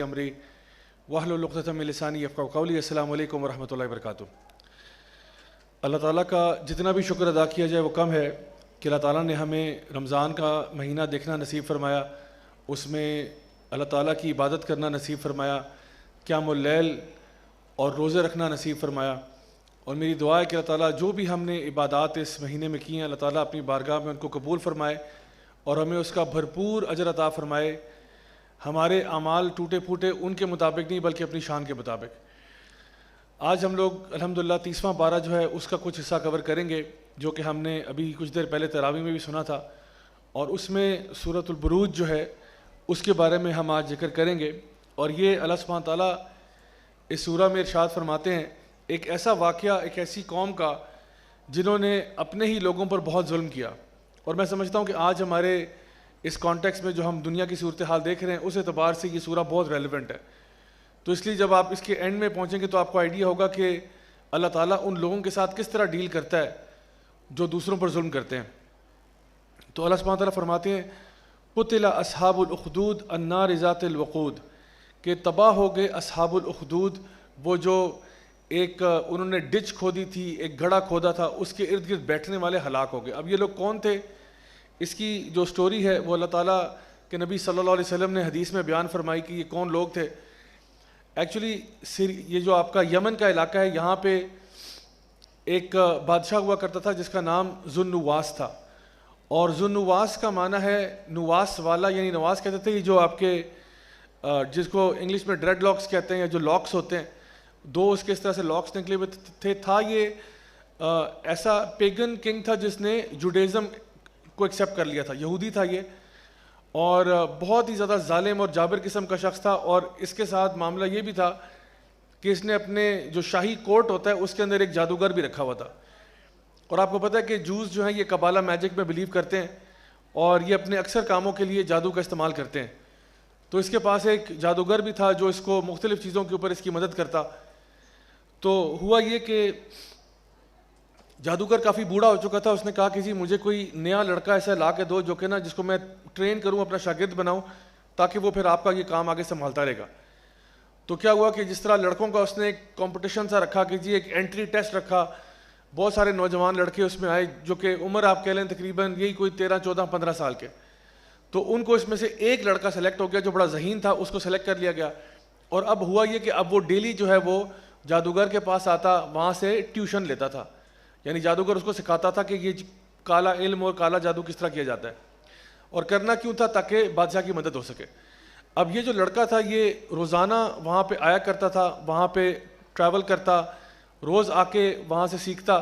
امری واحلل عقدۃ من لسانی یفقہوا قولی. السلام علیکم ورحمۃ اللہ وبرکاتہ. اللہ تعالیٰ کا جتنا بھی شکر ادا کیا جائے وہ کم ہے کہ اللہ تعالیٰ نے ہمیں رمضان کا مہینہ دیکھنا نصیب فرمایا, اس میں اللہ تعالیٰ کی عبادت کرنا نصیب فرمایا, قیام اللیل اور روزے رکھنا نصیب فرمایا. اور میری دعا ہے کہ اللہ تعالیٰ جو بھی ہم نے عبادات اس مہینے میں کی ہیں اللہ تعالیٰ اپنی بارگاہ میں ان کو قبول فرمائے اور ہمیں اس کا بھرپور اجر عطا فرمائے. ہمارے اعمال ٹوٹے پھوٹے ان کے مطابق نہیں بلکہ اپنی شان کے مطابق. آج ہم لوگ الحمدللہ 30واں پارہ جو ہے اس کا کچھ حصہ کور کریں گے جو کہ ہم نے ابھی کچھ دیر پہلے تراویح میں بھی سنا تھا, اور اس میں سورۃ البروج جو ہے اس کے بارے میں ہم آج ذکر کریں گے. اور یہ اللہ سبحانہ تعالیٰ اس سورہ میں ارشاد فرماتے ہیں ایک ایسا واقعہ ایک ایسی قوم کا جنہوں نے اپنے ہی لوگوں پر بہت ظلم کیا. اور میں سمجھتا ہوں کہ آج ہمارے اس کانٹیکس میں جو ہم دنیا کی صورتحال دیکھ رہے ہیں اس اعتبار سے یہ سورہ بہت ریلیونٹ ہے. تو اس لیے جب آپ اس کے اینڈ میں پہنچیں گے تو آپ کو آئیڈیا ہوگا کہ اللہ تعالیٰ ان لوگوں کے ساتھ کس طرح ڈیل کرتا ہے جو دوسروں پر ظلم کرتے ہیں. تو اللہ سبحانہ تعالیٰ فرماتے ہیں قتل اصحاب الاخدود النار ذات الوقود, کہ تباہ ہو گئے اصحاب الاخدود, وہ جو ایک انہوں نے ڈچ کھودی تھی, ایک گڑھا کھودا تھا, اس کے ارد گرد بیٹھنے والے ہلاک ہو گئے. اب یہ لوگ کون تھے؟ اس کی جو سٹوری ہے وہ اللہ تعالیٰ کے نبی صلی اللہ علیہ وسلم نے حدیث میں بیان فرمائی کہ یہ کون لوگ تھے. ایکچولی یہ جو آپ کا یمن کا علاقہ ہے یہاں پہ ایک بادشاہ ہوا کرتا تھا جس کا نام ذو النواس تھا, اور ذو النواس کا معنی ہے نواس والا, یعنی نواس کہتے تھے یہ جو آپ کے جس کو انگلش میں ڈریڈ لاکس کہتے ہیں یا جو لاکس ہوتے ہیں, دو اس کے اس طرح سے لاکس نکلے ہوئے تھے. تھا یہ ایسا پیگن کنگ تھا جس نے جوڈیزم کو ایکسیپٹ کر لیا تھا, یہودی تھا یہ, اور بہت ہی زیادہ ظالم اور جابر قسم کا شخص تھا. اور اس کے ساتھ معاملہ یہ بھی تھا کہ اس نے اپنے جو شاہی کورٹ ہوتا ہے اس کے اندر ایک جادوگر بھی رکھا ہوا تھا. اور آپ کو پتہ ہے کہ جوز جو ہیں یہ قبالہ میجک میں بلیو کرتے ہیں اور یہ اپنے اکثر کاموں کے لیے جادو کا استعمال کرتے ہیں. تو اس کے پاس ایک جادوگر بھی تھا جو اس کو مختلف چیزوں کے اوپر اس کی مدد کرتا. تو ہوا یہ کہ جادوگر کافی بوڑھا ہو چکا تھا. اس نے کہا کہ جی مجھے کوئی نیا لڑکا ایسا لا کے دو جو کہ نا جس کو میں ٹرین کروں, اپنا شاگرد بناؤں, تاکہ وہ پھر آپ کا یہ کام آگے سنبھالتا رہے گا. تو کیا ہوا کہ جس طرح لڑکوں کا اس نے ایک کمپٹیشن سا رکھا کہ جی ایک انٹری ٹیسٹ رکھا, بہت سارے نوجوان لڑکے اس میں آئے جو کہ عمر آپ کہہ لیں تقریباً یہی کوئی 13, 14, 15 سال کے. تو ان کو اس میں سے ایک لڑکا سلیکٹ ہو گیا جو بڑا ذہین تھا, اس کو سلیکٹ کر لیا گیا. اور اب ہوا یہ کہ اب وہ ڈیلی جو ہے وہ جادوگر کے پاس آتا, وہاں سے ٹیوشن لیتا تھا, یعنی جادوگر اس کو سکھاتا تھا کہ یہ کالا علم اور کالا جادو کس طرح کیا جاتا ہے. اور کرنا کیوں تھا؟ تاکہ بادشاہ کی مدد ہو سکے. اب یہ جو لڑکا تھا یہ روزانہ وہاں پہ آیا کرتا تھا, وہاں پہ ٹریول کرتا, روز آ کے وہاں سے سیکھتا.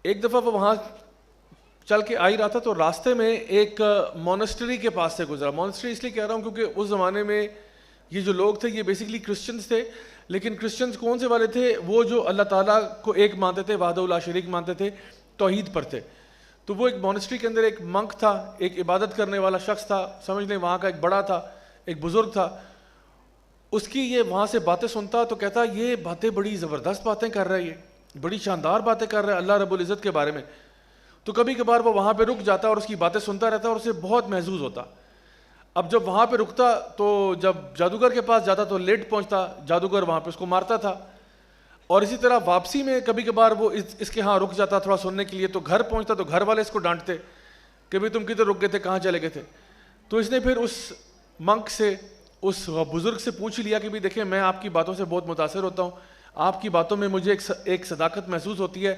ایک دفعہ وہ وہاں چل کے آ ہی رہا تھا تو راستے میں ایک مونسٹری کے پاس سے گزرا. مونسٹری اس لیے کہہ رہا ہوں کیونکہ اس زمانے میں یہ جو لوگ تھے یہ بیسیکلی کرسچنز تھے, لیکن کرسچنز کون سے والے تھے؟ وہ جو اللہ تعالیٰ کو ایک مانتے تھے, وحدہ لا شریک مانتے تھے, توحید پر تھے. تو وہ ایک مونسٹری کے اندر ایک منک تھا, ایک عبادت کرنے والا شخص تھا, سمجھ لیں وہاں کا ایک بڑا تھا, ایک بزرگ تھا. اس کی یہ وہاں سے باتیں سنتا تو کہتا یہ باتیں بڑی زبردست باتیں کر رہا ہے, یہ بڑی شاندار باتیں کر رہا ہے اللہ رب العزت کے بارے میں. تو کبھی کبھار وہ وہاں پہ رک جاتا اور اس کی باتیں سنتا رہتا اور اسے بہت محظوظ ہوتا. اب جب وہاں پہ رکتا تو جب جادوگر کے پاس جاتا تو لیٹ پہنچتا, جادوگر وہاں پہ اس کو مارتا تھا. اور اسی طرح واپسی میں کبھی کبھار وہ اس کے ہاں رک جاتا تھوڑا سننے کے لیے, تو گھر پہنچتا تو گھر والے اس کو ڈانٹتے کہ بھئی تم کدھر رک گئے تھے, کہاں چلے گئے تھے. تو اس نے پھر اس منک سے, اس بزرگ سے پوچھ لیا کہ بھئی دیکھیں میں آپ کی باتوں سے بہت متاثر ہوتا ہوں, آپ کی باتوں میں مجھے ایک صداقت محسوس ہوتی ہے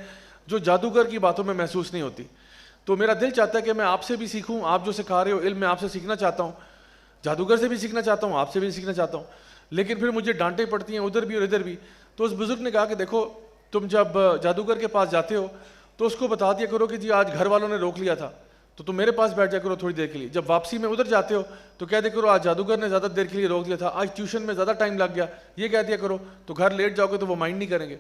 جو جادوگر کی باتوں میں محسوس نہیں ہوتی. تو میرا دل چاہتا ہے کہ میں آپ سے بھی سیکھوں, آپ جو سکھا رہے ہو علم میں آپ سے سیکھنا چاہتا ہوں, جادوگر سے بھی سیکھنا چاہتا ہوں, آپ سے بھی سیکھنا چاہتا ہوں, لیکن پھر مجھے ڈانٹیں پڑتی ہیں ادھر بھی اور ادھر بھی. تو اس بزرگ نے کہا کہ دیکھو تم جب جادوگر کے پاس جاتے ہو تو اس کو بتا دیا کرو کہ جی آج گھر والوں نے روک لیا تھا تو تم میرے پاس بیٹھ جا کرو تھوڑی دیر کے لیے. جب واپسی میں ادھر جاتے ہو تو کہہ دیا کرو آج جادوگر نے زیادہ دیر کے لیے روک دیا تھا, آج ٹیوشن میں زیادہ ٹائم لگ گیا, یہ کہہ دیا کرو. تو گھر لیٹ جاؤ گے تو وہ مائنڈ نہیں کریں گے.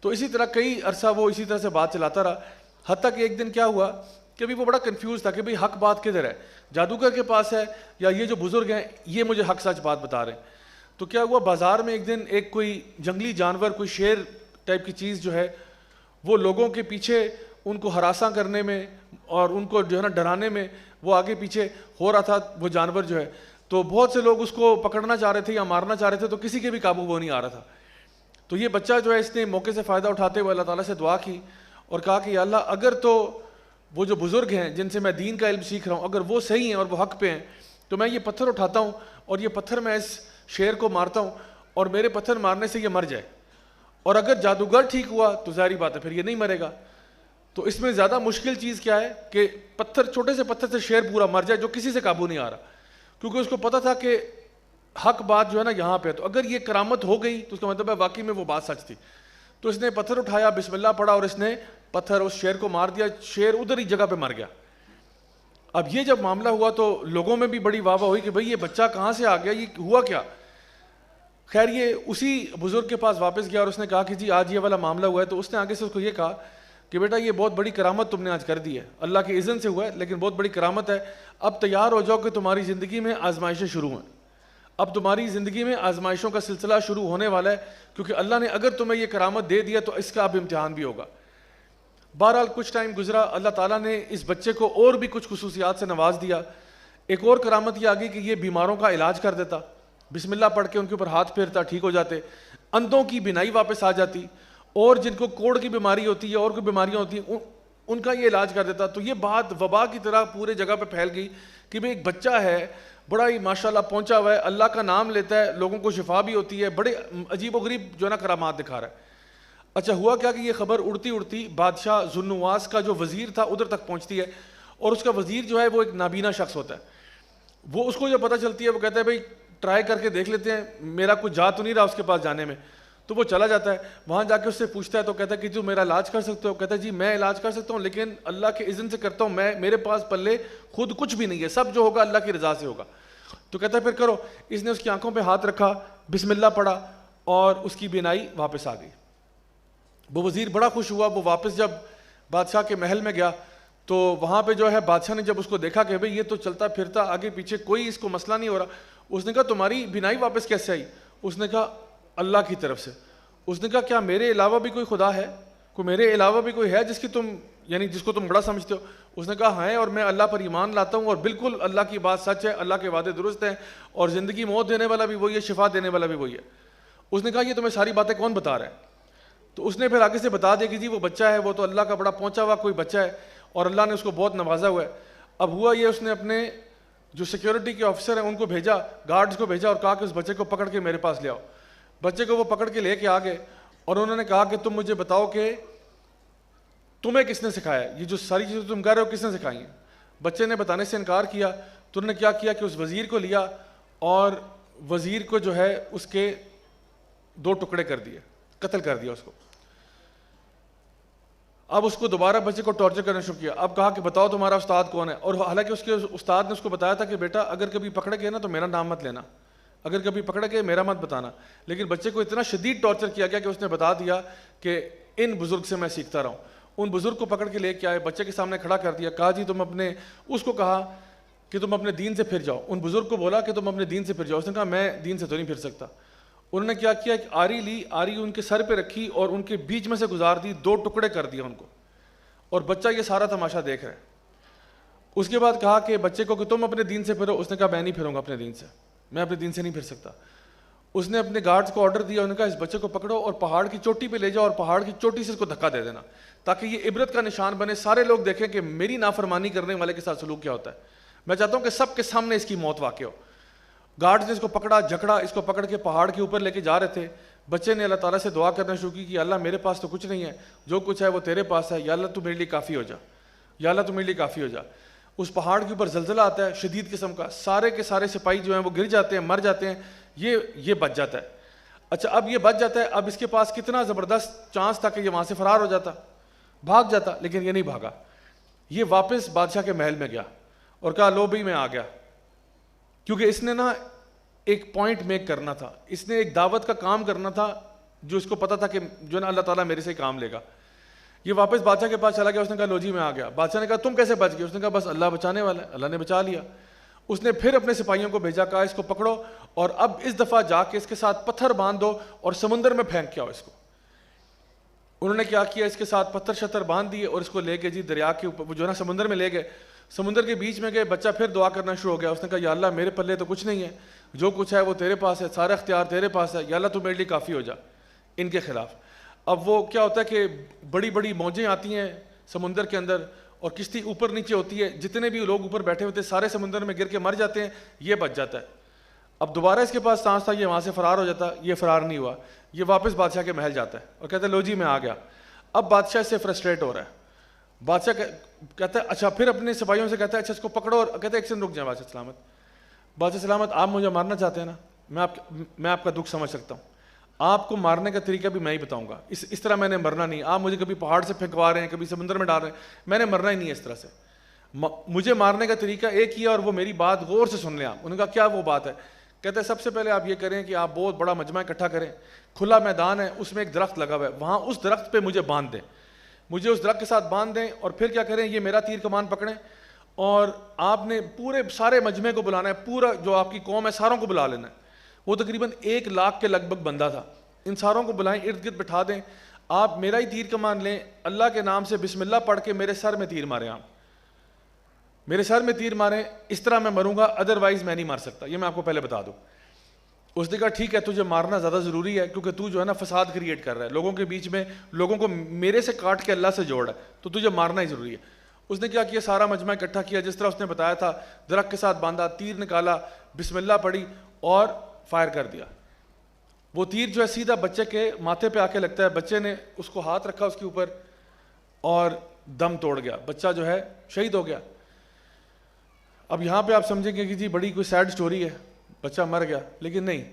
تو اسی طرح کئی عرصہ وہ اسی طرح سے بات چلاتا رہا, حتیٰ کہ ایک دن کیا ہوا کہ بھی وہ بڑا کنفیوز تھا کہ بھئی حق بات کدھر ہے, جادوگر کے پاس ہے یا یہ جو بزرگ ہیں یہ مجھے حق سچ بات بتا رہے ہیں. تو کیا ہوا, بازار میں ایک دن ایک کوئی جنگلی جانور, کوئی شیر ٹائپ کی چیز جو ہے وہ لوگوں کے پیچھے ان کو ہراساں کرنے میں اور ان کو جو ہے نا ڈرانے میں وہ آگے پیچھے ہو رہا تھا وہ جانور جو ہے. تو بہت سے لوگ اس کو پکڑنا چاہ رہے تھے یا مارنا چاہ رہے تھے، تو کسی کے بھی قابو وہ نہیں آ رہا تھا. تو یہ بچہ جو ہے اس نے موقع سے فائدہ اٹھاتے ہوئے اللہ تعالیٰ سے دعا کی اور کہا کہ یا اللہ اگر تو وہ جو بزرگ ہیں جن سے میں دین کا علم سیکھ رہا ہوں اگر وہ صحیح ہیں اور وہ حق پہ ہیں تو میں یہ پتھر اٹھاتا ہوں اور یہ پتھر میں اس شیر کو مارتا ہوں اور میرے پتھر مارنے سے یہ مر جائے، اور اگر جادوگر ٹھیک ہوا تو ظاہری بات ہے پھر یہ نہیں مرے گا. تو اس میں زیادہ مشکل چیز کیا ہے کہ پتھر، چھوٹے سے پتھر سے شیر پورا مر جائے جو کسی سے قابو نہیں آ رہا، کیونکہ اس کو پتہ تھا کہ حق بات جو ہے نا یہاں پہ. تو اگر یہ کرامت ہو گئی تو اس کا مطلب ہے واقعی میں وہ بات سچ تھی. تو اس نے پتھر اٹھایا، بسم اللہ پڑھا اور اس نے پتھر اس شیر کو مار دیا، شیر ادھر ہی جگہ پہ مر گیا. اب یہ جب معاملہ ہوا تو لوگوں میں بھی بڑی واہ واہ ہوئی کہ بھئی یہ بچہ کہاں سے آ گیا، یہ ہوا کیا. خیر یہ اسی بزرگ کے پاس واپس گیا اور اس نے کہا کہ جی آج یہ والا معاملہ ہوا ہے. تو اس نے آگے سے اس کو یہ کہا کہ بیٹا یہ بہت بڑی کرامت تم نے آج کر دی ہے، اللہ کے اذن سے ہوا ہے لیکن بہت بڑی کرامت ہے. اب تیار ہو جاؤ کہ تمہاری زندگی میں آزمائشیں شروع ہیں. اب تمہاری زندگی میں آزمائشوں کا سلسلہ شروع ہونے والا ہے، کیونکہ اللہ نے اگر تمہیں یہ کرامت دے دیا تو اس کا اب امتحان بھی ہوگا. بہرحال کچھ ٹائم گزرا، اللہ تعالیٰ نے اس بچے کو اور بھی کچھ خصوصیات سے نواز دیا. ایک اور کرامت یہ آ گئی کہ یہ بیماروں کا علاج کر دیتا، بسم اللہ پڑھ کے ان کے اوپر ہاتھ پھیرتا، ٹھیک ہو جاتے. اندھوں کی بینائی واپس آ جاتی، اور جن کو کوڑ کی بیماری ہوتی ہے اور کوئی بیماریاں ہوتی ہیں ان کا یہ علاج کر دیتا. تو یہ بات وبا کی طرح پورے جگہ پہ پھیل گئی کہ بھئی ایک بچہ ہے بڑا ہی ماشاءاللہ پہنچا ہوا ہے، اللہ کا نام لیتا ہے، لوگوں کو شفا بھی ہوتی ہے، بڑے عجیب و غریب جو ہے نا کرامات دکھا رہا ہے. اچھا ہوا کیا کہ یہ خبر اڑتی اڑتی بادشاہ ذوالنواس کا جو وزیر تھا ادھر تک پہنچتی ہے، اور اس کا وزیر جو ہے وہ ایک نابینا شخص ہوتا ہے. وہ اس کو جو پتہ چلتی ہے وہ کہتا ہے بھئی ٹرائی کر کے دیکھ لیتے ہیں، میرا کچھ جا تو نہیں رہا اس کے پاس جانے میں. تو وہ چلا جاتا ہے، وہاں جا کے اس سے پوچھتا ہے تو کہتا ہے کہ جو میرا علاج کر سکتے ہو؟ کہتا ہے جی میں علاج کر سکتا ہوں لیکن اللہ کے اذن سے کرتا ہوں، میرے پاس پلے خود کچھ بھی نہیں ہے، سب جو ہوگا اللہ کی رضا سے ہوگا. تو کہتا ہے پھر کرو. اس نے اس کی آنکھوں پہ ہاتھ رکھا، بسم اللہ پڑھا اور اس کی بینائی واپس آ گئی. وہ وزیر بڑا خوش ہوا. وہ واپس جب بادشاہ کے محل میں گیا تو وہاں پہ جو ہے بادشاہ نے جب اس کو دیکھا کہ بھئی یہ تو چلتا پھرتا آگے پیچھے کوئی اس کو مسئلہ نہیں ہو رہا، اس نے کہا تمہاری بینائی واپس کیسے آئی؟ اس نے کہا اللہ کی طرف سے. اس نے کہا کیا میرے علاوہ بھی کوئی خدا ہے؟ کوئی میرے علاوہ بھی کوئی ہے جس کی تم یعنی جس کو تم بڑا سمجھتے ہو؟ اس نے کہا ہاں اور میں اللہ پر ایمان لاتا ہوں اور بالکل اللہ کی بات سچ ہے، اللہ کے وعدے درست ہیں اور زندگی موت دینے والا بھی وہی ہے، شفا دینے والا بھی وہی ہے. اس نے کہا یہ تمہیں ساری باتیں کون بتا رہا ہے؟ تو اس نے پھر آگے سے بتا دیا کہ جی وہ بچہ ہے، وہ تو اللہ کا بڑا پہنچا ہوا کوئی بچہ ہے اور اللہ نے اس کو بہت نوازا ہوا ہے. اب ہوا یہ اس نے اپنے جو سیکیورٹی کے آفیسر ہیں ان کو بھیجا، گارڈز کو بھیجا اور کہا کہ اس بچے کو پکڑ کے میرے پاس لے آؤ. بچے کو وہ پکڑ کے لے کے آ گئے اور انہوں نے کہا کہ تم مجھے بتاؤ کہ تمہیں کس نے سکھایا ہے، یہ جو ساری چیزیں تم کہہ رہے ہو کس نے سکھائی ہیں؟ بچے نے بتانے سے انکار کیا. تو انہوں نے کیا کیا کہ اس وزیر کو لیا اور وزیر کو جو ہے اس کے 2 ٹکڑے کر دیے، قتل کر دیا اس کو. اب اس کو دوبارہ بچے کو ٹارچر کرنا شروع کیا. اب کہا کہ بتاؤ تمہارا استاد کون ہے؟ اور حالانکہ اس کے استاد نے اس کو بتایا تھا کہ بیٹا اگر کبھی پکڑے گئے نا تو میرا نام مت لینا، اگر کبھی پکڑے گئے میرا مت بتانا. لیکن بچے کو اتنا شدید ٹارچر کیا گیا کہ اس نے بتا دیا کہ ان بزرگ سے میں سیکھتا رہا ہوں. ان بزرگ کو پکڑ کے لے کے آئے، بچے کے سامنے کھڑا کر دیا، کہا جی تم اپنے، اس کو کہا کہ تم اپنے دین سے پھر جاؤ. ان بزرگ کو بولا کہ تم اپنے دین سے پھر جاؤ. اس نے کہا میں دین سے تو نہیں پھر سکتا. انہوں نے کیا کیا، ایک آری لی، آری ان کے سر پہ رکھی اور ان کے بیچ میں سے گزار دی، 2 ٹکڑے کر دیا ان کو. اور بچہ یہ سارا تماشا دیکھ رہا ہے. اس کے بعد کہا کہ بچے کو کہ تم اپنے دین سے پھرو. اس نے کہا میں نہیں پھروں گا اپنے دین سے، میں اپنے دین سے نہیں پھر سکتا. اس نے اپنے گارڈز کو آرڈر دیا، انہوں نے کہا اس بچے کو پکڑو اور پہاڑ کی چوٹی پہ لے جاؤ اور پہاڑ کی چوٹی سے اس کو دھکا دے دینا تاکہ یہ عبرت کا نشان بنے، سارے لوگ دیکھیں کہ میری نافرمانی کرنے والے کے ساتھ سلوک کیا ہوتا ہے. میں چاہتا ہوں کہ سب کے سامنے اس کی موت واقع ہو. گارڈز نے اس کو پکڑا، جکڑا، اس کو پکڑ کے پہاڑ کے اوپر لے کے جا رہے تھے. بچے نے اللہ تعالیٰ سے دعا کرنا شروع کی کہ اللہ میرے پاس تو کچھ نہیں ہے، جو کچھ ہے وہ تیرے پاس ہے، یا اللہ تو میرے لیے کافی ہو جا، یا اللہ تو میرے لیے کافی ہو جا. اس پہاڑ کے اوپر زلزلہ آتا ہے شدید قسم کا، سارے کے سارے سپاہی جو ہیں وہ گر جاتے ہیں، مر جاتے ہیں. یہ بچ جاتا ہے. اچھا اب یہ بچ جاتا ہے. اب اس کے پاس کتنا زبردست چانس تھا کہ یہ وہاں سے فرار ہو جاتا، بھاگ جاتا، لیکن یہ نہیں بھاگا. یہ واپس بادشاہ کے محل میں گیا اور کہا لو بھئی میں آ گیا. کیونکہ اس نے نا ایک پوائنٹ میک کرنا تھا، اس نے ایک دعوت کا کام کرنا تھا جو اس کو پتا تھا کہ جو نا اللہ تعالیٰ میرے سے کام لے گا. یہ واپس بادشاہ کے پاس چلا گیا. اس نے کہا لو جی میں آ گیا. بادشاہ نے کہا تم کیسے بچ گئے؟ اس نے کہا بس اللہ بچانے والا ہے، اللہ نے بچا لیا. اس نے پھر اپنے سپاہیوں کو بھیجا، کہا اس کو پکڑو اور اب اس دفعہ جا کے اس کے ساتھ پتھر باندھ دو اور سمندر میں پھینک کے آؤ اس کو. انہوں نے کیا کیا، اس کے ساتھ پتھر شتر باندھ دیے اور اس کو لے کے جی دریا کے اوپر جو ہے نا سمندر میں لے گئے. سمندر کے بیچ میں گئے, بچہ پھر دعا کرنا شروع ہو گیا. اس نے کہا یا اللہ میرے پلے تو کچھ نہیں ہے, جو کچھ ہے وہ تیرے پاس ہے, سارا اختیار تیرے پاس ہے, یا اللہ تو میرے لیے کافی ہو جا ان کے خلاف. اب وہ کیا ہوتا ہے کہ بڑی بڑی موجیں آتی ہیں سمندر کے اندر اور کشتی اوپر نیچے ہوتی ہے, جتنے بھی لوگ اوپر بیٹھے ہوتے ہیں سارے سمندر میں گر کے مر جاتے ہیں, یہ بچ جاتا ہے. اب دوبارہ اس کے پاس چانس تھا یہ وہاں سے فرار ہو جاتا, یہ فرار نہیں ہوا, یہ واپس بادشاہ کے محل جاتا ہے اور کہتا ہے لو جی میں آ گیا. اب بادشاہ اس سے فرسٹریٹ ہو رہا ہے. بادشاہ کہتا ہے اچھا, پھر اپنے سپاہیوں سے کہتا ہے اچھا اس کو پکڑو, اور کہتا ہے ایک سن رک جائیں بادشاہ سلامت. بادشاہ سلامت آپ مجھے مارنا چاہتے ہیں نا, میں آپ کا دکھ سمجھ سکتا ہوں, آپ کو مارنے کا طریقہ بھی میں ہی بتاؤں گا. اس طرح میں نے مرنا نہیں. آپ مجھے کبھی پہاڑ سے پھینکوا رہے ہیں, کبھی سمندر میں ڈال رہے ہیں, میں نے مرنا ہی نہیں ہے اس طرح سے. مجھے مارنے کا طریقہ ایک ہی ہے, اور وہ میری بات غور سے سن لیں آپ. انہوں نے کہا کیا وہ بات ہے؟ کہتے ہیں سب سے پہلے آپ یہ کریں کہ آپ بہت بڑا مجمع اکٹھا کریں, کھلا میدان ہے, اس میں ایک درخت لگا ہوا ہے, وہاں اس درخت پہ مجھے باندھ دیں, مجھے اس درخت کے ساتھ باندھ دیں, اور پھر کیا کریں, یہ میرا تیر کمان پکڑیں, اور آپ نے پورے سارے مجمع کو بلانا ہے, پورا جو آپ کی قوم ہے ساروں کو بلا لینا ہے. وہ تقریباً 1 لاکھ کے لگ بھگ بندہ تھا. ان ساروں کو بلائیں, ارد گرد بٹھا دیں, آپ میرا ہی تیر کمان لیں, اللہ کے نام سے بسم اللہ پڑھ کے میرے سر میں تیر ماریں, آپ میرے سر میں تیر ماریں, اس طرح میں مروں گا, ادروائز میں نہیں مار سکتا, یہ میں آپ کو پہلے بتا دوں. اس نے کہا ٹھیک ہے, تجھے مارنا زیادہ ضروری ہے کیونکہ تو جو ہے نا فساد کریٹ کر رہا ہے لوگوں کے بیچ میں, لوگوں کو میرے سے کاٹ کے اللہ سے جوڑ ہے, تو تجھے مارنا ہی ضروری ہے. اس نے کیا کیا, سارا مجمع اکٹھا کیا جس طرح اس نے بتایا تھا, درخت کے ساتھ باندھا, تیر نکالا, بسم اللہ پڑھی اور فائر کر دیا. وہ تیر جو ہے سیدھا بچے کے ماتھے پہ آ کے لگتا ہے, بچے نے اس کو ہاتھ رکھا اس کے اوپر اور دم توڑ گیا, بچہ جو ہے شہید ہو گیا. اب یہاں پہ آپ سمجھیں گے کہ جی بڑی کوئی سیڈ سٹوری ہے, بچہ مر گیا, لیکن نہیں,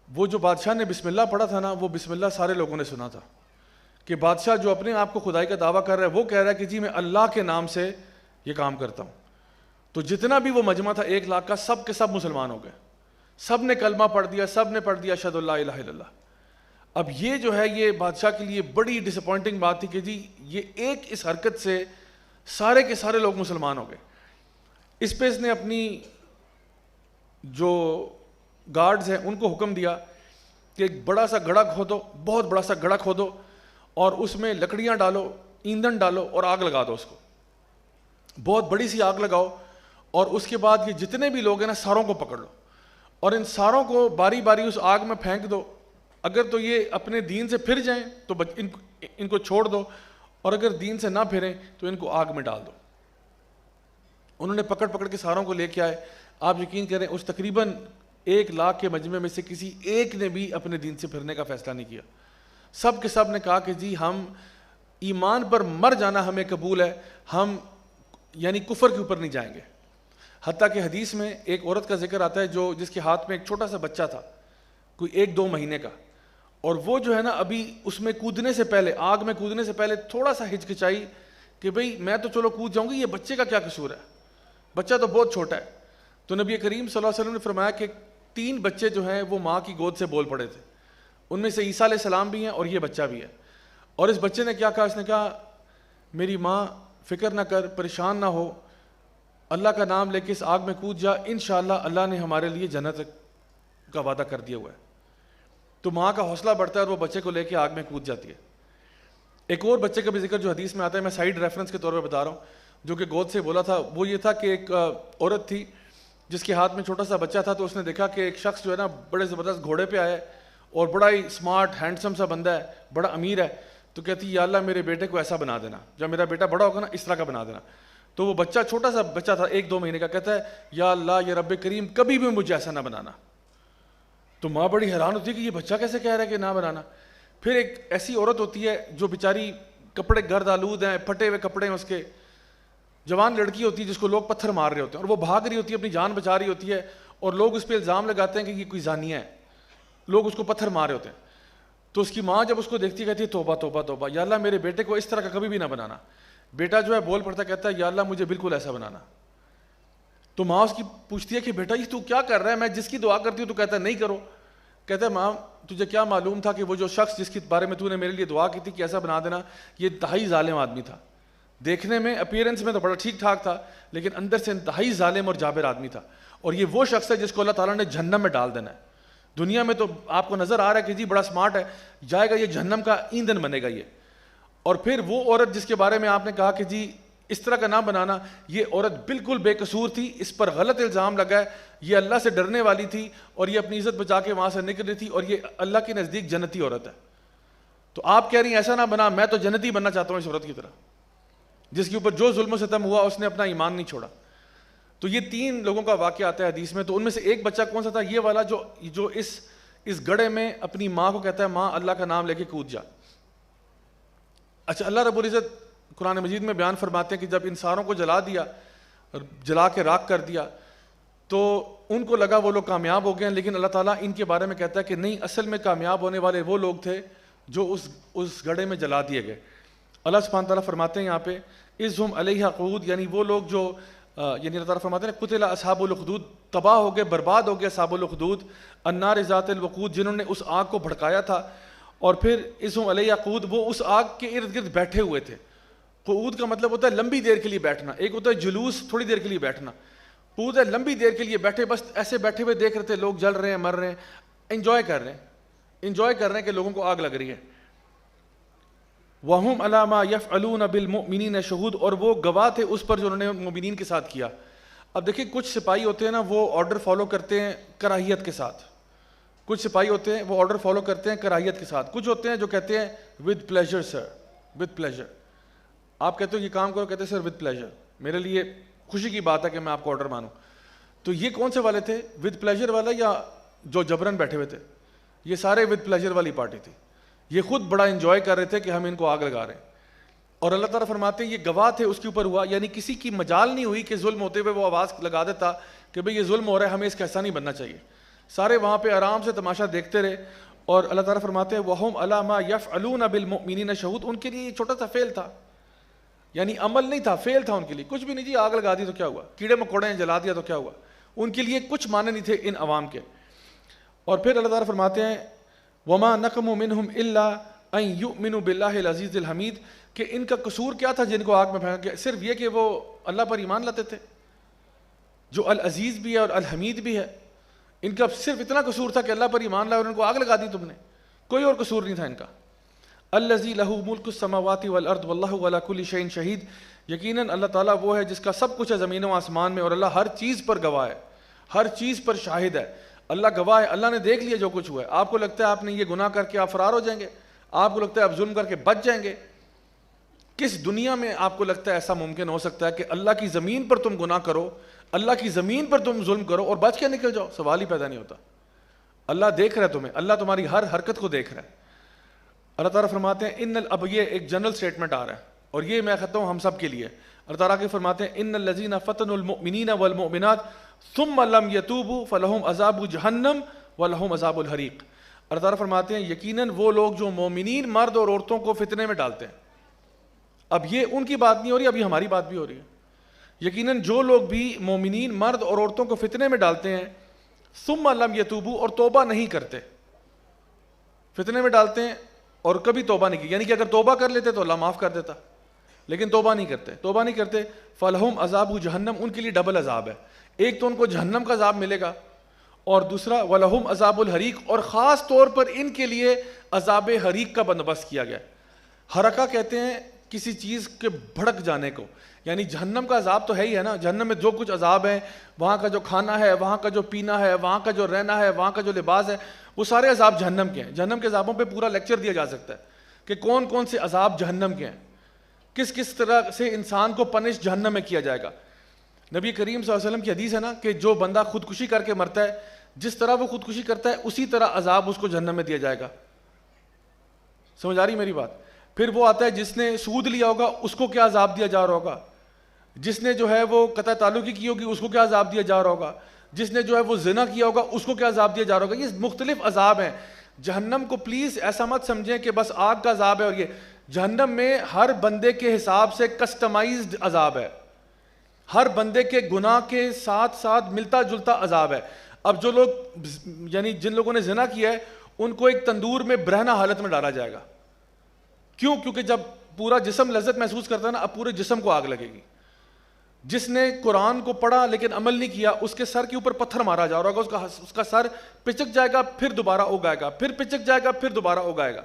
وہ جو بادشاہ نے بسم اللہ پڑھا تھا نا, وہ بسم اللہ سارے لوگوں نے سنا تھا کہ بادشاہ جو اپنے آپ کو خدائی کا دعویٰ کر رہا ہے وہ کہہ رہا ہے کہ جی میں اللہ کے نام سے یہ کام کرتا ہوں. تو جتنا بھی وہ مجمع تھا 1 لاکھ کا, سب کے سب مسلمان ہو گئے, سب نے کلمہ پڑھ دیا, سب نے پڑھ دیا اشہد اللہ الہ الا اللہ. اب یہ جو ہے یہ بادشاہ کے لیے بڑی ڈس اپوائنٹنگ بات تھی کہ جی یہ ایک اس حرکت سے سارے کے سارے لوگ مسلمان ہو گئے. اس پہ اس نے اپنی جو گارڈز ہیں ان کو حکم دیا کہ ایک بڑا سا گڑھا کھودو, بہت بڑا سا گڑھا کھودو, اور اس میں لکڑیاں ڈالو, ایندھن ڈالو اور آگ لگا دو, اس کو بہت بڑی سی آگ لگاؤ, اور اس کے بعد یہ جتنے بھی لوگ ہیں نا ساروں کو پکڑ لو, اور ان ساروں کو باری باری اس آگ میں پھینک دو. اگر تو یہ اپنے دین سے پھر جائیں تو ان کو چھوڑ دو, اور اگر دین سے نہ پھریں تو ان کو آگ میں ڈال دو. انہوں نے پکڑ پکڑ کے ساروں کو لے کے آئے. آپ یقین کریں اس تقریباً 1 لاکھ کے مجمع میں سے کسی ایک نے بھی اپنے دین سے پھرنے کا فیصلہ نہیں کیا. سب کے سب نے کہا کہ جی ہم ایمان پر مر جانا ہمیں قبول ہے, ہم یعنی کفر کے اوپر نہیں جائیں گے. حتیٰ کہ حدیث میں ایک عورت کا ذکر آتا ہے جس کے ہاتھ میں ایک چھوٹا سا بچہ تھا, کوئی 1-2 مہینے کا, اور وہ جو ہے نا ابھی اس میں کودنے سے پہلے, آگ میں کودنے سے پہلے تھوڑا سا ہچکچائی کہ بھئی میں تو چلو کود جاؤں گی, یہ بچے کا کیا قصور ہے, بچہ تو بہت چھوٹا ہے. تو نبی کریم صلی اللہ علیہ وسلم نے فرمایا کہ 3 بچے جو ہیں وہ ماں کی گود سے بول پڑے تھے, ان میں سے عیسیٰ علیہ السلام بھی ہیں اور یہ بچہ بھی ہے. اور اس بچے نے کیا کہا, اس نے کہا میری ماں فکر نہ کر, پریشان نہ ہو, اللہ کا نام لے کے اس آگ میں کود جا, انشاءاللہ اللہ نے ہمارے لیے جنت کا وعدہ کر دیا ہوا ہے. تو ماں کا حوصلہ بڑھتا ہے اور وہ بچے کو لے کے آگ میں کود جاتی ہے. ایک اور بچے کا بھی ذکر جو حدیث میں آتا ہے, میں سائیڈ ریفرنس کے طور پہ بتا رہا ہوں, جو کہ گود سے بولا تھا, وہ یہ تھا کہ ایک عورت تھی جس کے ہاتھ میں چھوٹا سا بچہ تھا. تو اس نے دیکھا کہ ایک شخص جو ہے نا بڑے زبردست گھوڑے پہ آیا ہے اور بڑا ہی اسمارٹ ہینڈسم سا بندہ ہے, بڑا امیر ہے. تو کہتی یا اللہ میرے بیٹے کو ایسا بنا دینا, جب میرا بیٹا بڑا ہوگا نا اس طرح کا بنا دینا. تو وہ بچہ چھوٹا سا بچہ تھا 1-2 مہینے کا, کہتا ہے یا اللہ یا رب کریم کبھی بھی مجھے ایسا نہ بنانا. تو ماں بڑی حیران ہوتی ہے کہ یہ بچہ کیسے کہہ رہا ہے کہ نہ بنانا. پھر ایک ایسی عورت ہوتی ہے جو بیچاری کپڑے گرد آلود ہیں, پھٹے ہوئے کپڑے ہیں اس کے, جوان لڑکی ہوتی ہے جس کو لوگ پتھر مار رہے ہوتے ہیں اور وہ بھاگ رہی ہوتی ہے, اپنی جان بچا رہی ہوتی ہے, اور لوگ اس پہ الزام لگاتے ہیں کہ یہ کوئی زانیہ ہے, لوگ اس کو پتھر مار رہے ہوتے ہیں. تو اس کی ماں جب اس کو دیکھتی کہتی ہے توبہ توبہ توبہ, یا اللہ میرے بیٹے کو اس طرح کا کبھی بھی نہ بنانا. بیٹا جو ہے بول پڑتا کہتا ہے یا اللہ مجھے بالکل ایسا بنانا. تو ماں اس کی پوچھتی ہے کہ بیٹا یہ تو کیا کر رہا ہے, میں جس کی دعا کرتی ہوں تو کہتا ہے نہیں کرو. کہتا ہے ماں تجھے کیا معلوم تھا کہ وہ جو شخص جس کے بارے میں تو نے میرے لیے دعا کی تھی کہ ایسا بنا دینا, یہ انتہائی ظالم آدمی تھا. دیکھنے میں اپیرنس میں تو بڑا ٹھیک ٹھاک تھا, لیکن اندر سے انتہائی ظالم اور جابر آدمی تھا. اور یہ وہ شخص ہے جس کو اللہ تعالیٰ نے جہنم میں ڈال دینا ہے. دنیا میں تو آپ کو نظر آ رہا ہے کہ جی بڑا سمارٹ ہے, جائے گا یہ جہنم کا ایندھن بنے گا یہ. اور پھر وہ عورت جس کے بارے میں آپ نے کہا کہ جی اس طرح کا نام بنانا. یہ عورت بالکل بے قصور تھی, اس پر غلط الزام لگا ہے, یہ اللہ سے ڈرنے والی تھی اور یہ اپنی عزت بچا کے وہاں سے نکل رہی تھی, اور یہ اللہ کے نزدیک جنتی عورت ہے. تو آپ کہہ رہی ہیں ایسا نہ بنا, میں تو جنتی بننا چاہتا ہوں اس عورت کی طرح, جس کے اوپر جو ظلم و ستم ہوا اس نے اپنا ایمان نہیں چھوڑا. تو یہ 3 لوگوں کا واقعہ آتا ہے حدیث میں. تو ان میں سے ایک بچہ کون سا تھا؟ یہ والا جو اس گڑھے میں اپنی ماں کو کہتا ہے ماں اللہ کا نام لے کے کود جا. اچھا, اللہ رب العزت قرآن مجید میں بیان فرماتے ہیں کہ جب ان ساروں کو جلا دیا, جلا کے راکھ کر دیا, تو ان کو لگا وہ لوگ کامیاب ہو گئے ہیں, لیکن اللہ تعالیٰ ان کے بارے میں کہتا ہے کہ نہیں, اصل میں کامیاب ہونے والے وہ لوگ تھے جو اس گڑھے میں جلا دیے گئے. اللہ سبحانہ تعالیٰ فرماتے ہیں یہاں پہ اذ ہم علیہ قعود, یعنی وہ لوگ جو یعنی اللہ تعالیٰ فرماتے ہیں قتل اصحاب الاخدود, تباہ ہو گئے, برباد ہو گئے اصحاب الاخدود, النار ذات الوقود, جنہوں نے اس آگ کو بھڑکایا تھا. اور پھر اذ ہم علیہ قعود, وہ اس آگ کے ارد گرد بیٹھے ہوئے تھے. قعود کا مطلب ہوتا ہے لمبی دیر کے لیے بیٹھنا, ایک ہوتا ہے جلوس تھوڑی دیر کے لیے بیٹھنا, قعود ہے لمبی دیر کے لیے بیٹھے, بس ایسے بیٹھے ہوئے دیکھ رہے تھے لوگ جل رہے ہیں, مر رہے ہیں, انجوائے کر رہے ہیں کہ لوگوں کو آگ لگ رہی ہے. وَهُمْ عَلَى مَا يَفْعَلُونَ بِالْمُؤْمِنِينَ شُهُودٌ, اور وہ گواہ تھے اس پر جو انہوں نے مومنین کے ساتھ کیا. اب دیکھیں کچھ سپاہی ہوتے ہیں نا, وہ آرڈر فالو کرتے ہیں کراہیت کے ساتھ. کچھ سپاہی ہوتے ہیں وہ آرڈر فالو کرتے ہیں کراہیت کے ساتھ. کچھ ہوتے ہیں جو کہتے ہیں with pleasure sir, with pleasure. آپ کہتے ہو یہ کام کرو, کہتے ہیں سر ود پلیجر, میرے لیے خوشی کی بات ہے کہ میں آپ کو آرڈر مانوں. تو یہ کون سے والے تھے, ود پلیجر والا یا جو جبرن بیٹھے ہوئے تھے؟ یہ سارے ود پلیجر والی پارٹی تھی. یہ خود بڑا انجوائے کر رہے تھے کہ ہم ان کو آگ لگا رہے ہیں. اور اللہ تعالیٰ فرماتے ہیں یہ گواہ تھے اس کے اوپر ہوا, یعنی کسی کی مجال نہیں ہوئی کہ ظلم ہوتے ہوئے وہ آواز لگا دیتا کہ بھئی یہ ظلم ہو رہا ہے, ہمیں اس کا حصہ نہیں بننا چاہیے. سارے وہاں پہ آرام سے تماشا دیکھتے رہے. اور اللہ تعالیٰ فرماتے ہیں وَهُمْ عَلَى مَا يَفْعَلُونَ بِالْمُؤْمِنِينَ شُهُودٌ, ان کے لیے یہ چھوٹا سا فعل تھا, یعنی عمل نہیں تھا, فعل تھا ان کے لیے. کچھ بھی نہیں جی, آگ لگا دی تو کیا ہوا, کیڑے مکوڑے جلا دیا تو کیا ہوا, ان کے لیے کچھ معنی نہیں تھے ان عوام کے. اور پھر اللہ تعالیٰ فرماتے ہیں وَمَا نَقَمُوا مِنْهُمْ إِلَّا أَن يُؤْمِنُوا بِاللَّهِ الْعَزِيزِ الْحَمِيدِ, کہ ان کا قصور کیا تھا جن کو آگ میں پھینکا گیا؟ صرف یہ کہ وہ اللہ پر ایمان لاتے تھے, جو العزیز بھی ہے اور الحمید بھی ہے. ان کا صرف اتنا قصور تھا کہ اللہ پر ایمان لائے اور ان کو آگ لگا دی تم نے, کوئی اور قصور نہیں تھا ان کا. الذی لہ ملک السماوات والارض واللہ علی کل شیء شہید, یقیناً اللہ تعالیٰ وہ ہے جس کا سب کچھ ہے زمین و آسمان میں, اور اللہ ہر چیز پر گواہ ہے, ہر چیز پر شاہد ہے. اللہ گواہ ہے, اللہ نے دیکھ لیا جو کچھ ہوا ہے. آپ کو لگتا ہے آپ نے یہ گناہ کر کے آپ فرار ہو جائیں گے, آپ کو لگتا ہے آپ ظلم کر کے بچ جائیں گے؟ کس دنیا میں آپ کو لگتا ہے ایسا ممکن ہو سکتا ہے کہ اللہ کی زمین پر تم گناہ کرو, اللہ کی زمین پر تم ظلم کرو اور بچ کے نکل جاؤ؟ سوال ہی پیدا نہیں ہوتا. اللہ دیکھ رہا ہے تمہیں, اللہ تمہاری ہر حرکت کو دیکھ رہا ہے. اللہ تعالیٰ فرماتے ہیں اب یہ ایک جنرل سٹیٹمنٹ آ رہا ہے اور یہ میں کہتا ہوں ہم سب کے لیے. اللہ تعالیٰ کے فرماتے ہیں ان الذین فتنوا المؤمنین والمؤمنات ثم لم یتوبوا فلہم عذاب جہنم ولہم عذاب الحریق. اللہ تعالیٰ فرماتے ہیں یقیناً وہ لوگ جو مومنین مرد اور عورتوں کو فتنے میں ڈالتے ہیں. اب یہ ان کی بات نہیں ہو رہی, ابھی ہماری بات بھی ہو رہی ہے. یقیناً جو لوگ بھی مومنین مرد اور عورتوں کو فتنے میں ڈالتے ہیں, ثم لم یتوبوا, اور توبہ نہیں کرتے, فتنے میں ڈالتے ہیں اور کبھی توبہ نہیں کی, یعنی کہ اگر توبہ کر لیتے تو اللہ معاف کر دیتا, لیکن توبہ نہیں کرتے, فلہم عذاب جہنم, ان کے لیے ڈبل عذاب ہے. ایک تو ان کو جہنم کا عذاب ملے گا, اور دوسرا ولہم عذاب الحریق, اور خاص طور پر ان کے لیے عذاب حریق کا بندوبست کیا گیا. حرکہ کہتے ہیں کسی چیز کے بھڑک جانے کو, یعنی جہنم کا عذاب تو ہے ہی ہے نا, جہنم میں جو کچھ عذاب ہے, وہاں کا جو کھانا ہے, وہاں کا جو پینا ہے, وہاں کا جو رہنا ہے, وہاں کا جو لباس ہے, وہ سارے عذاب جہنم کے ہیں. جہنم کے عذابوں پہ پورا لیکچر دیا جا سکتا ہے کہ کون کون سے عذاب جہنم کے ہیں, کس کس طرح سے انسان کو پنش جہنم میں کیا جائے گا. نبی کریم صلی اللہ علیہ وسلم کی حدیث ہے نا کہ جو بندہ خودکشی کر کے مرتا ہے, جس طرح وہ خودکشی کرتا ہے اسی طرح عذاب اس کو جہنم میں دیا جائے گا. سمجھ آ رہی میری بات؟ پھر وہ آتا ہے جس نے سود لیا ہوگا اس کو کیا عذاب دیا جا رہا ہوگا, جس نے جو ہے وہ قطع تعلقی کی ہوگی اس کو کیا عذاب دیا جا رہا ہوگا, جس نے جو ہے وہ زنا کیا ہوگا اس کو کیا عذاب دیا جا رہا ہوگا. یہ مختلف عذاب ہیں. جہنم کو پلیز ایسا مت سمجھیں کہ بس آگ کا عذاب ہے, اور یہ جہنم میں ہر بندے کے حساب سے کسٹمائزڈ عذاب ہے, ہر بندے کے گناہ کے ساتھ ساتھ ملتا جلتا عذاب ہے. اب جو لوگ یعنی جن لوگوں نے زنا کیا ہے ان کو ایک تندور میں برہنہ حالت میں ڈالا جائے گا. کیوں؟ کیونکہ جب پورا جسم لذت محسوس کرتا ہے نا, اب پورے جسم کو آگ لگے گی. جس نے قرآن کو پڑھا لیکن عمل نہیں کیا اس کے سر کے اوپر پتھر مارا جا رہا ہوگا, اس کا سر پچک جائے گا, پھر دوبارہ اگائے گا, پھر پچک جائے گا, پھر دوبارہ اگائے گا.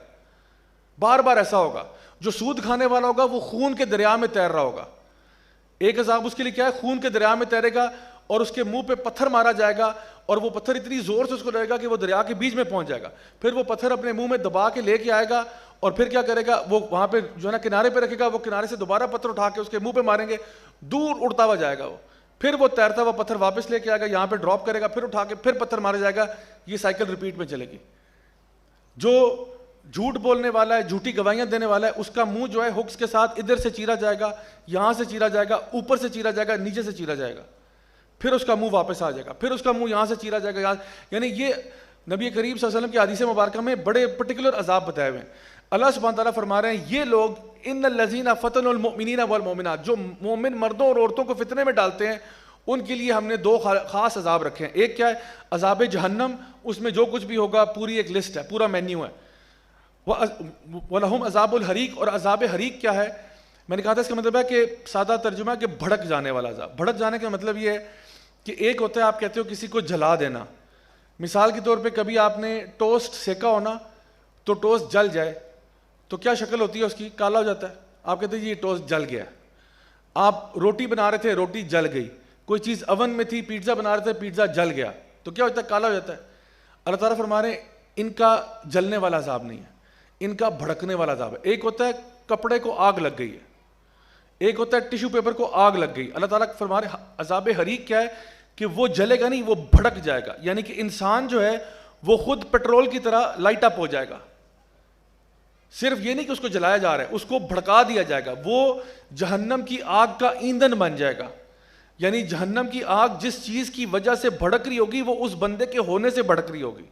بار بار ایسا ہوگا. جو سود کھانے والا ہوگا وہ خون کے دریا میں تیر رہا ہوگا. ایک عذاب اس کے لیے کیا ہے, خون کے دریا میں تیرے گا اور اس کے منہ پہ پتھر مارا جائے گا, اور وہ پتھر اتنی زور سے اس کو لگے گا کہ وہ دریا کے بیچ میں پہنچ جائے گا. پھر وہ پتھر اپنے منہ میں دبا کے لے کے آئے گا, اور پھر کیا کرے گا, وہ وہاں پہ جو ہے نا کنارے پہ رکھے گا, وہ کنارے سے دوبارہ پتھر اٹھا کے اس کے منہ پہ ماریں گے, دور اڑتا ہوا جائے گا وہ. پھر وہ تیرتا ہوا پتھر واپس لے کے آئے گا, یہاں پہ ڈراپ کرے گا, پھر اٹھا کے پھر پتھر مارا جائے گا. یہ سائیکل ریپیٹ میں چلے گی. جو جھوٹ بولنے والا ہے, جھوٹی گواہیاں دینے والا ہے, اس کا منہ جو ہے ہکس کے ساتھ ادھر سے چیرا جائے گا, یہاں سے چیرا جائے گا, اوپر سے چیرا جائے گا, نیچے سے چیرا جائے گا, پھر اس کا منہ واپس آ جائے گا, پھر اس کا منہ یہاں سے چیرا جائے گا. یعنی یہ نبی کریم صلی اللہ علیہ وسلم کی حدیث مبارکہ میں بڑے پرٹیکولر عذاب بتائے ہوئے ہیں. اللہ سبحانہ تعالیٰ فرما رہے ہیں یہ لوگ ان الذین فتنوا المؤمنین والمؤمنات, جو مومن مردوں اور عورتوں کو فتنے میں ڈالتے ہیں, ان کے لیے ہم نے دو خاص عذاب رکھے ہیں. ایک کیا ہے, عذاب جہنم, اس میں جو کچھ بھی ہوگا پوری ایک لسٹ ہے, پورا مینیو ہے. وَلَهُمْ عذاب الحریق, اور عذاب حریق کیا ہے, میں نے کہا تھا اس کا مطلب ہے کہ سادہ ترجمہ ہے کہ بھڑک جانے والا عذاب. بھڑک جانے کا مطلب یہ ہے کہ ایک ہوتا ہے آپ کہتے ہو کسی کو جلا دینا. مثال کے طور پہ کبھی آپ نے ٹوسٹ سیکا ہونا تو ٹوسٹ جل جائے تو کیا شکل ہوتی ہے اس کی, کالا ہو جاتا ہے. آپ کہتے ہیں یہ ٹوسٹ جل گیا. آپ روٹی بنا رہے تھے, روٹی جل گئی. کوئی چیز اوون میں تھی, پیزا بنا رہے تھے, پیزا جل گیا, تو کیا ہوتا ہے, کالا ہو جاتا ہے. اللہ تعالیٰ فرما رہے ہیں ان کا جلنے والا عذاب نہیں ہے, ان کا بھڑکنے والا عذاب ہے. ایک ہوتا ہے کپڑے کو آگ لگ گئی ہے, ایک ہوتا ہے ٹیشو پیپر کو آگ لگ گئی. اللہ تعالیٰ فرما رہے ہیں عذاب حریق کیا ہے کہ وہ جلے گا نہیں, وہ بھڑک جائے گا. یعنی کہ انسان جو ہے وہ خود پیٹرول کی طرح لائٹ اپ ہو جائے گا. صرف یہ نہیں کہ اس کو جلایا جا رہا ہے, اس کو بھڑکا دیا جائے گا. وہ جہنم کی آگ کا ایندھن بن جائے گا. یعنی جہنم کی آگ جس چیز کی وجہ سے بھڑک رہی ہوگی وہ اس بندے کے ہونے سے بھڑک رہی ہوگی.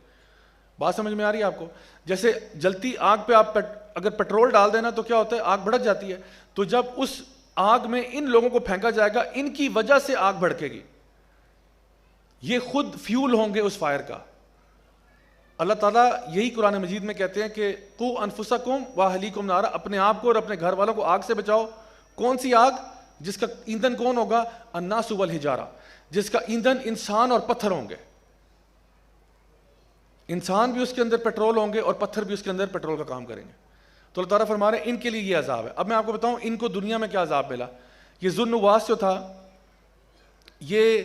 بات سمجھ میں آ رہی ہے آپ کو؟ جیسے جلتی آگ پہ آپ اگر پیٹرول ڈال دینا تو کیا ہوتا ہے, آگ بھڑک جاتی ہے. تو جب اس آگ میں ان لوگوں کو پھینکا جائے گا, ان کی وجہ سے آگ بھڑکے گی. یہ خود فیول ہوں گے اس فائر کا. اللہ تعالیٰ یہی قرآن مجید میں کہتے ہیں کہ قوا انفسکم واہلیکم نارا, اپنے آپ کو اور اپنے گھر والوں کو آگ سے بچاؤ. کون سی آگ؟ جس کا ایندھن کون ہوگا؟ الناس والحجارہ, جس کا ایندھن انسان اور پتھر ہوں گے. انسان بھی اس کے اندر پیٹرول ہوں گے اور پتھر بھی اس کے اندر پیٹرول کا کام کریں گے. تو اللہ تعالیٰ فرما رہے ہیں ان کے لیے یہ عذاب ہے. اب میں آپ کو بتاؤں ان کو دنیا میں کیا عذاب ملا. یہ ذو النواس جو تھا یہ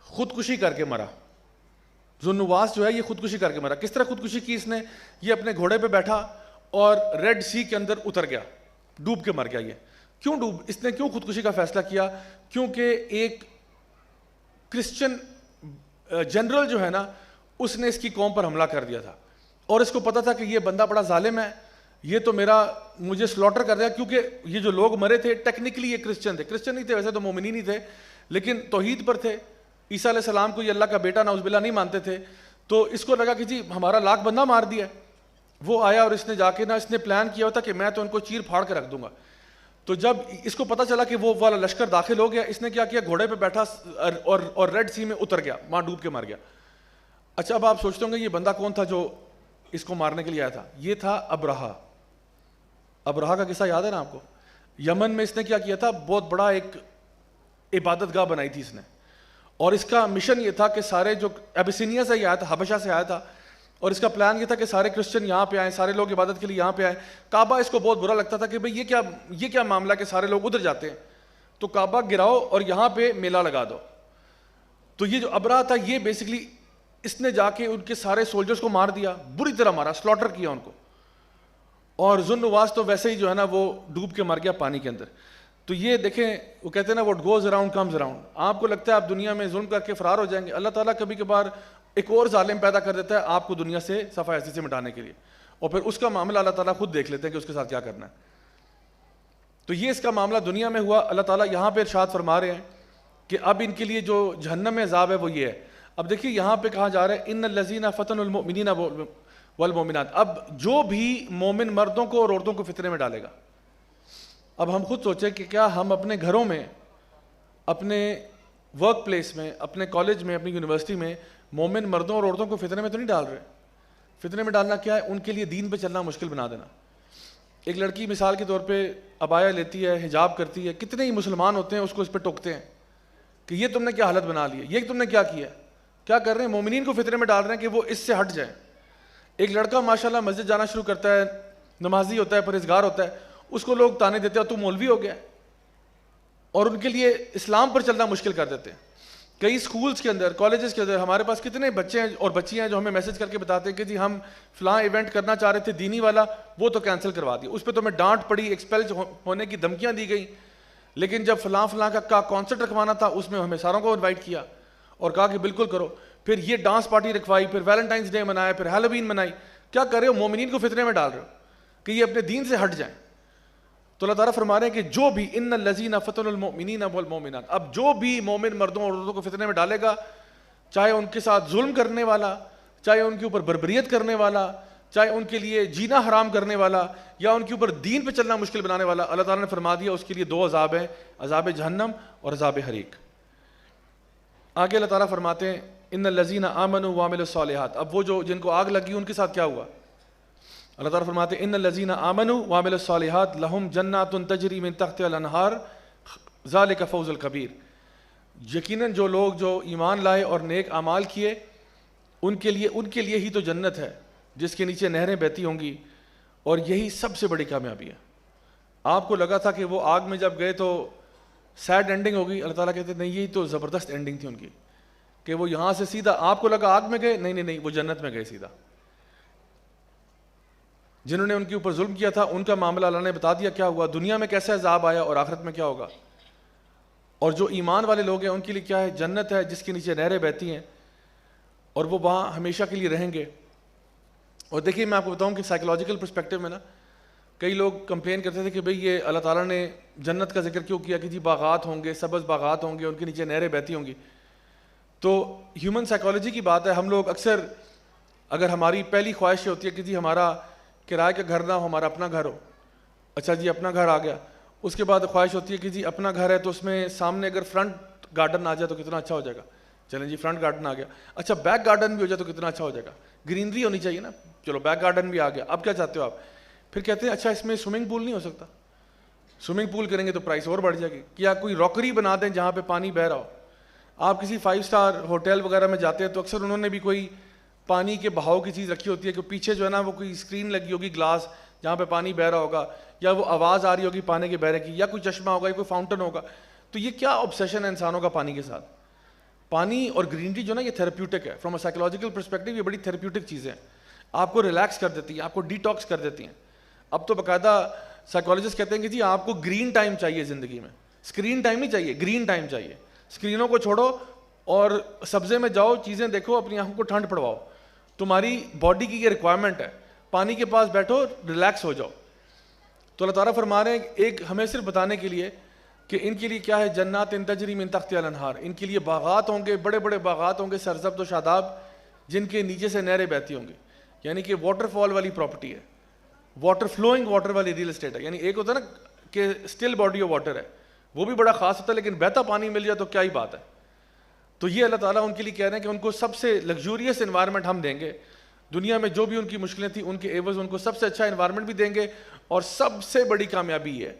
خودکشی کر کے مرا. ذو النواس جو ہے یہ خودکشی کر کے مرا. کس طرح خودکشی کی اس نے؟ یہ اپنے گھوڑے پہ بیٹھا اور ریڈ سی کے اندر اتر گیا, ڈوب کے مر گیا. یہ کیوں اس نے کیوں خودکشی کا فیصلہ کیا؟ کیونکہ ایک کرسچن جنرل جو ہے نا اس نے اس کی قوم پر حملہ کر دیا تھا, اور اس کو پتا تھا کہ یہ بندہ بڑا ظالم ہے, یہ تو مجھے سلوٹر کر دیا. کیونکہ یہ جو لوگ مرے تھے ٹیکنیکلی یہ کرسچن تھے, کرسچن نہیں تھے ویسے تو مومنین ہی تھے, لیکن توحید پر تھے. عیسیٰ علیہ السلام کو یہ اللہ کا بیٹا نعوذ باللہ نہیں مانتے تھے. تو اس کو لگا کہ جی ہمارا لاکھ بندہ مار دیا. وہ آیا اور اس نے جا کے اس نے پلان کیا ہوتا کہ میں تو ان کو چیر پھاڑ کے رکھ دوں گا. تو جب اس کو پتا چلا کہ وہ والا لشکر داخل ہو گیا, اس نے کیا گھوڑے پہ بیٹھا اور ریڈ سی میں اتر گیا, وہاں ڈوب کے مر گیا. اچھا اب آپ سوچتے ہوں گے یہ بندہ کون تھا جو اس کو مارنے کے لیے آیا تھا؟ یہ تھا ابرہا. ابرہا کا قصہ یاد ہے نا آپ کو؟ یمن میں اس نے کیا کیا تھا, بہت بڑا ایک عبادت گاہ بنائی تھی اس نے, اور اس کا مشن یہ تھا کہ سارے جو ابیسینیا سے آیا تھا, حبشہ سے آیا تھا, اور اس کا پلان یہ تھا کہ سارے کرسچن یہاں پہ آئیں, سارے لوگ عبادت کے لیے یہاں پہ آئیں. کعبہ اس کو بہت برا لگتا تھا کہ بھئی یہ کیا معاملہ کہ سارے لوگ ادھر جاتے ہیں, تو کعبہ گراؤ اور یہاں پہ میلہ لگا دو. تو یہ جو ابرہا تھا یہ بیسکلی اس نے جا کے ان کے سارے سولجرز کو مار دیا, بری طرح مارا, سلوٹر کیا ان کو. اور ذو النواس تو ویسے ہی جو ہے نا وہ ڈوب کے مر گیا پانی کے اندر. تو یہ دیکھیں وہ کہتے ہیں نا what goes around comes around. آپ کو لگتا ہے آپ دنیا میں ظلم کر کے فرار ہو جائیں گے, اللہ تعالیٰ کبھی کبھار ایک اور ظالم پیدا کر دیتا ہے آپ کو دنیا سے صفحہ ایسی سے مٹانے کے لیے, اور پھر اس کا معاملہ اللہ تعالیٰ خود دیکھ لیتے ہیں کہ اس کے ساتھ کیا کرنا ہے. تو یہ اس کا معاملہ دنیا میں ہوا. اللہ تعالیٰ یہاں پہ ارشاد فرما رہے ہیں کہ اب ان کے لیے جو جہنم میں عذاب ہے وہ یہ ہے. اب دیکھیے یہاں پہ کہا جا رہا ہے ان الذین فتنوا المؤمنین والمؤمنات. اب جو بھی مومن مردوں کو اور عورتوں کو فتنے میں ڈالے گا. اب ہم خود سوچیں کہ کیا ہم اپنے گھروں میں, اپنے ورک پلیس میں, اپنے کالج میں, اپنی یونیورسٹی میں مومن مردوں اور عورتوں کو فتنے میں تو نہیں ڈال رہے؟ فتنے میں ڈالنا کیا ہے؟ ان کے لیے دین پہ چلنا مشکل بنا دینا. ایک لڑکی مثال کے طور پہ عبایا لیتی ہے, حجاب کرتی ہے, کتنے ہی مسلمان ہوتے ہیں اس کو اس پہ ٹوکتے ہیں کہ یہ تم نے کیا حالت بنا لی ہے, یہ تم نے کیا کیا. کیا کر رہے ہیں؟ مومنین کو فتنے میں ڈال رہے ہیں کہ وہ اس سے ہٹ جائیں. ایک لڑکا ماشاءاللہ مسجد جانا شروع کرتا ہے, نمازی ہوتا ہے, پرہیزگار ہوتا ہے, اس کو لوگ تانے دیتے ہیں تو مولوی ہو گیا. اور ان کے لیے اسلام پر چلنا مشکل کر دیتے ہیں. کئی اسکولس کے اندر، کالجز کے اندر ہمارے پاس کتنے بچے ہیں اور بچیاں ہیں جو ہمیں میسج کر کے بتاتے ہیں کہ جی ہم فلاں ایونٹ کرنا چاہ رہے تھے دینی والا، وہ تو کینسل کروا دیا، اس پہ تو ہمیں ڈانٹ پڑی، ایکسپیل ہونے کی دھمکیاں دی گئیں. لیکن جب فلاں کا کانسرٹ رکھوانا تھا اس میں ہمیں ساروں کو انوائٹ کیا اور کہا کہ بالکل کرو. پھر یہ ڈانس پارٹی رکھوائی، پھر ویلنٹائنس ڈے منایا، پھر ہیلووین منائی. کیا کر رہے ہو؟ مومنین کو فتنے میں ڈال رہے ہو کہ یہ اپنے دین سے ہٹ جائیں. تو اللہ تعالیٰ فرما رہے ہیں کہ جو بھی ان الذین فتنوا المؤمنین والمؤمنات، اب جو بھی مومن مردوں اور عورتوں کو فتنے میں ڈالے گا، چاہے ان کے ساتھ ظلم کرنے والا، چاہے ان کے اوپر بربریت کرنے والا، چاہے ان کے لیے جینا حرام کرنے والا، یا ان کے اوپر دین پہ چلنا مشکل بنانے والا، اللہ تعالیٰ نے فرما دیا اس کے لیے 2 عذاب ہیں، عذاب جہنم اور عذاب حریق. آگے اللہ تعالیٰ فرماتے ہیں ان الذین آمنوا وعملوا الصالحات. اب وہ جو جن کو آگ لگی ان کے ساتھ کیا ہوا؟ اللہ تعالیٰ فرماتے ہیں ان الذین آمنوا وعملوا الصالحات لہم جنات تجری من تحتها الانہار ذالک فوز الکبیر. یقیناً جو لوگ جو ایمان لائے اور نیک اعمال کیے ان کے لیے ہی تو جنت ہے جس کے نیچے نہریں بہتی ہوں گی، اور یہی سب سے بڑی کامیابی ہے. آپ کو لگا تھا کہ وہ آگ میں جب گئے تو سیڈ اینڈنگ ہوگی، اللہ تعالیٰ کہتے ہیں نہیں، یہی تو زبردست اینڈنگ تھی ان کی، کہ وہ یہاں سے سیدھا، آپ کو لگا آگ میں گئے، نہیں، وہ جنت میں گئے سیدھا. جنہوں نے ان کے اوپر ظلم کیا تھا ان کا معاملہ اللہ نے بتا دیا کیا ہوا، دنیا میں کیسے عذاب آیا اور آخرت میں کیا ہوگا. اور جو ایمان والے لوگ ہیں ان کے لیے کیا ہے؟ جنت ہے جس کے نیچے نہریں بہتی ہیں، اور وہ وہاں ہمیشہ کے لیے رہیں گے. اور دیکھیے میں آپ کو بتاؤں کہ سائیکولوجیکل پرسپیکٹو میں نا، کئی لوگ کمپلین کرتے تھے کہ بھئی یہ اللہ تعالیٰ نے جنت کا ذکر کیوں کیا کہ جی باغات ہوں گے، سبز باغات ہوں گے، ان کے نیچے نہریں بہتی ہوں گی. تو ہیومن سائیکالوجی کی بات ہے، ہم لوگ اکثر اگر ہماری پہلی خواہش یہ ہوتی ہے کہ جی ہمارا کرائے کا گھر نہ ہو، ہمارا اپنا گھر ہو. اچھا جی اپنا گھر آ گیا، اس کے بعد خواہش ہوتی ہے کہ جی اپنا گھر ہے تو اس میں سامنے اگر فرنٹ گارڈن آ جائے تو کتنا اچھا ہو جائے گا. چلیں جی فرنٹ گارڈن آ گیا، اچھا بیک گارڈن بھی ہو جائے تو کتنا اچھا ہو جائے گا. گرینری ہونی چاہیے نا. چلو بیک گارڈن بھی آ گیا، اب کیا چاہتے ہو آپ؟ پھر کہتے ہیں اچھا اس میں سوئمنگ پول نہیں ہو سکتا؟ سوئمنگ پول کریں گے تو پرائس اور بڑھ جائے گی. کیا کوئی راکری بنا دیں جہاں پہ پانی بہہ رہا ہو؟ آپ کسی 5 اسٹار ہوٹل وغیرہ میں جاتے ہیں تو اکثر انہوں نے بھی کوئی پانی کے بہاؤ کی چیز رکھی ہوتی ہے کہ پیچھے جو ہے نا وہ کوئی اسکرین لگی ہوگی گلاس جہاں پہ پانی بہ رہا ہوگا، یا وہ آواز آ رہی ہوگی پانی کے بہنے کی، یا کوئی چشمہ ہوگا یا کوئی فاؤنٹن ہوگا. تو یہ کیا آبسیشن ہے انسانوں کا پانی کے ساتھ. پانی اور گرینری جو نا یہ تھیراپیوٹک ہے، فرام اے سائیکولوجیکل پرسپیکٹو یہ بڑی تھیراپیوٹک چیزیں ہیں، آپ کو ریلیکس کر دیتی ہیں، آپ کو ڈیٹاکس کر دیتی ہیں. اب تو باقاعدہ سائیکالوجسٹ کہتے ہیں کہ جی آپ کو گرین ٹائم چاہیے زندگی میں، اسکرین ٹائم نہیں چاہیے، گرین ٹائم چاہیے. اسکرینوں کو چھوڑو اور سبزے میں جاؤ، چیزیں دیکھو، اپنی آنکھوں کو ٹھنڈ پڑواؤ. تمہاری باڈی کی یہ ریکوائرمنٹ ہے. پانی کے پاس بیٹھو، ریلیکس ہو جاؤ. تو اللہ تعالیٰ فرما رہے ہیں ایک ہمیں صرف بتانے کے لیے کہ ان کے لیے کیا ہے، جنات تجری من تحتها الانہار. ان کے لیے باغات ہوں گے، بڑے بڑے باغات ہوں گے سرسبز و شاداب، جن کے نیچے سے نہریں بہتی ہوں گی. یعنی کہ واٹر فال والی پراپرٹی ہے، واٹر فلوئنگ واٹر والی ریل اسٹیٹ ہے. یعنی ایک ہوتا ہے نا کہ اسٹل باڈی آف واٹر ہے، وہ بھی بڑا خاص ہوتا ہے، لیکن بہتا پانی مل جائے تو کیا ہی بات ہے. تو یہ اللہ تعالیٰ ان کے لیے کہہ رہے ہیں کہ ان کو سب سے لگژوریس انوائرمنٹ ہم دیں گے. دنیا میں جو بھی ان کی مشکلیں تھیں ان کے عوض ان کو سب سے اچھا انوائرمنٹ بھی دیں گے، اور سب سے بڑی کامیابی ہے،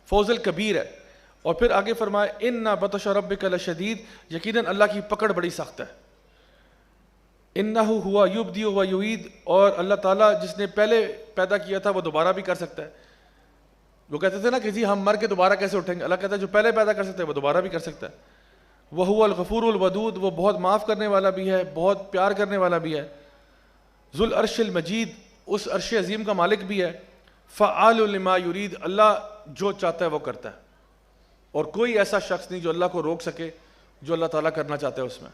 فوز الکبیر ہے. اور پھر آگے فرمائے ان بطش ربک لشدید، یقیناً اللہ کی پکڑ بڑی سخت ہے. انہ ہوا یبدی و یعید، اور اللہ تعالیٰ جس نے پہلے پیدا کیا تھا وہ دوبارہ بھی کر سکتا ہے. وہ کہتے تھے نا کہ جی ہم مر کے دوبارہ کیسے اٹھیں گے، اللہ کہتا ہے جو پہلے پیدا کر سکتا ہے وہ دوبارہ بھی کر سکتا ہے. وہو الغفور الودود، وہ بہت معاف کرنے والا بھی ہے، بہت پیار کرنے والا بھی ہے. ذو العرش المجید، اس عرش عظیم کا مالک بھی ہے. فعال لما یرید، اللہ جو چاہتا ہے وہ کرتا ہے، اور کوئی ایسا شخص نہیں جو اللہ کو روک سکے جو اللہ تعالیٰ کرنا چاہتا ہے اس میں.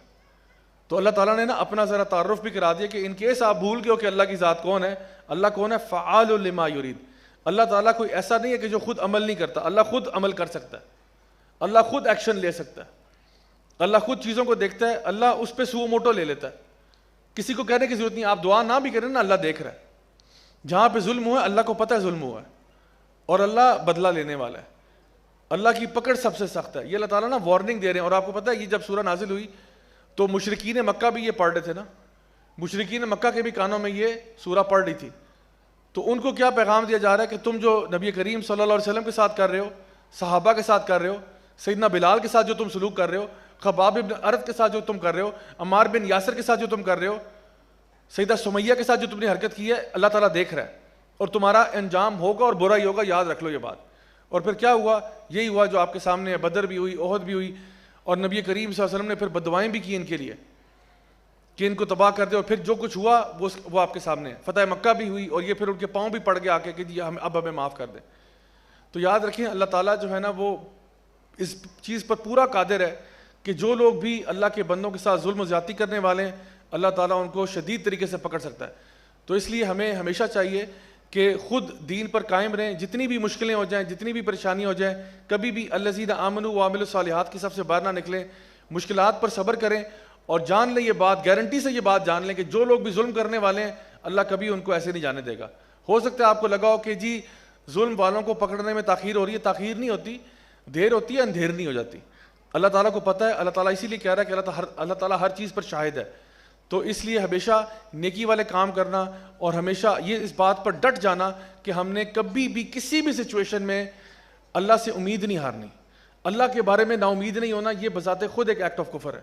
تو اللہ تعالیٰ نے نا اپنا ذرا تعارف بھی کرا دیا کہ ان کیس آپ بھول گئے ہو کہ اللہ کی ذات کون ہے. اللہ کون ہے؟ فعال لما یرید. اللہ تعالیٰ کوئی ایسا نہیں ہے کہ جو خود عمل نہیں کرتا، اللہ خود عمل کر سکتا ہے، اللہ خود ایکشن لے سکتا ہے، اللہ خود چیزوں کو دیکھتا ہے، اللہ اس پہ سو موٹو لے لیتا ہے. کسی کو کہنے کی ضرورت نہیں، آپ دعا نہ بھی کریں نا اللہ دیکھ رہا ہے. جہاں پہ ظلم ہوا ہے اللہ کو پتہ ہے ظلم ہوا ہے، اور اللہ بدلہ لینے والا ہے. اللہ کی پکڑ سب سے سخت ہے. یہ اللہ تعالیٰ نا وارننگ دے رہے ہیں. اور آپ کو پتہ ہے یہ جب سورہ نازل ہوئی تو مشرکین مکہ بھی یہ پڑھ رہے تھے نا، مشرکین مکہ کے بھی کانوں میں یہ سورہ پڑھ رہی تھی. تو ان کو کیا پیغام دیا جا رہا ہے کہ تم جو نبی کریم صلی اللہ علیہ وسلم کے ساتھ کر رہے ہو، صحابہ کے ساتھ کر رہے ہو، سیدنا بلال کے ساتھ جو تم سلوک کر رہے ہو، خباب بن ارد کے ساتھ جو تم کر رہے ہو، عمار بن یاسر کے ساتھ جو تم کر رہے ہو، سیدہ سمیہ کے ساتھ جو تم نے حرکت کی ہے، اللہ تعالیٰ دیکھ رہا ہے اور تمہارا انجام ہوگا اور برا ہی ہوگا، یاد رکھ لو یہ بات. اور پھر کیا ہوا؟ یہی ہوا جو آپ کے سامنے ہے، بدر بھی ہوئی، احد بھی ہوئی، اور نبی کریم صلی اللہ علیہ وسلم نے پھر بددعائیں بھی کی ان کے لیے کہ ان کو تباہ کر دے، اور پھر جو کچھ ہوا وہ آپ کے سامنے ہے۔ فتح مکہ بھی ہوئی، اور یہ پھر ان کے پاؤں بھی پڑ گیا آ کے کہ جی اب ہمیں معاف کر دیں۔ تو یاد رکھیں اللہ تعالیٰ جو ہے نا وہ اس چیز پر پورا قادر ہے کہ جو لوگ بھی اللہ کے بندوں کے ساتھ ظلم و زیادتی کرنے والے ہیں، اللہ تعالیٰ ان کو شدید طریقے سے پکڑ سکتا ہے۔ تو اس لیے ہمیں ہمیشہ چاہیے کہ خود دین پر قائم رہیں، جتنی بھی مشکلیں ہو جائیں، جتنی بھی پریشانی ہو جائیں، کبھی بھی الذین آمنوا وعملوا الصالحات کی صف سے باہر نہ نکلیں، مشکلات پر صبر کریں، اور جان لیں یہ بات، گارنٹی سے یہ بات جان لیں کہ جو لوگ بھی ظلم کرنے والے ہیں اللہ کبھی ان کو ایسے نہیں جانے دے گا۔ ہو سکتا ہے آپ کو لگا ہو کہ جی ظلم والوں کو پکڑنے میں تاخیر ہو رہی ہے، تاخیر نہیں ہوتی، دیر ہوتی ہے، اندھیر نہیں ہو جاتی۔ اللہ تعالیٰ کو پتہ ہے، اللہ تعالیٰ اسی لیے کہہ رہا ہے کہ اللہ تعالیٰ ہر چیز پر شاہد ہے۔ تو اس لیے ہمیشہ نیکی والے کام کرنا، اور ہمیشہ یہ اس بات پر ڈٹ جانا کہ ہم نے کبھی بھی کسی بھی سچویشن میں اللہ سے امید نہیں ہارنی۔ اللہ کے بارے میں نا امید نہیں ہونا، یہ بذات خود ایک ایکٹ آف کفر ہے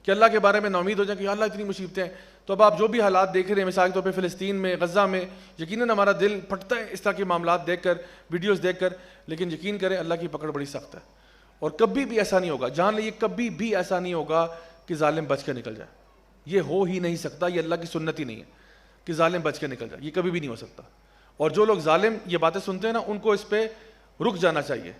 کہ اللہ کے بارے میں نا امید ہو جائے کہ اللہ اتنی مصیبتیں ہیں۔ تو اب آپ جو بھی حالات دیکھ رہے ہیں، مثال کے طور پہ فلسطین میں، غزہ میں، یقیناً ہمارا دل پھٹتا ہے اس طرح کے معاملات دیکھ کر، ویڈیوز دیکھ کر، لیکن یقین کریں اللہ کی پکڑ بڑی سخت ہے، اور کبھی بھی ایسا نہیں ہوگا، جان لیجیے کبھی بھی ایسا نہیں ہوگا کہ ظالم بچ کے نکل جائے۔ یہ ہو ہی نہیں سکتا، یہ اللہ کی سنت ہی نہیں ہے کہ ظالم بچ کے نکل جائے، یہ کبھی بھی نہیں ہو سکتا۔ اور جو لوگ ظالم یہ باتیں سنتے ہیں نا، ان کو اس پہ رک جانا چاہیے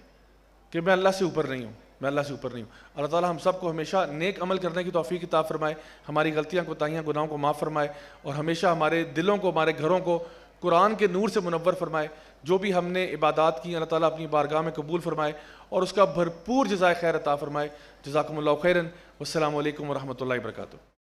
کہ میں اللہ سے اوپر نہیں ہوں، میں اللہ سے اوپر نہیں ہوں۔ اللہ تعالیٰ ہم سب کو ہمیشہ نیک عمل کرنے کی توفیق عطا فرمائے، ہماری غلطیاں کوتاہیاں گناہوں کو معاف فرمائے، اور ہمیشہ ہمارے دلوں کو، ہمارے گھروں کو قرآن کے نور سے منور فرمائے۔ جو بھی ہم نے عبادات کی اللہ تعالیٰ اپنی بارگاہ میں قبول فرمائے، اور اس کا بھرپور جزائے خیر عطا فرمائے۔ جزاکم اللہ خیرا، والسلام علیکم ورحمۃ اللہ وبرکاتہ۔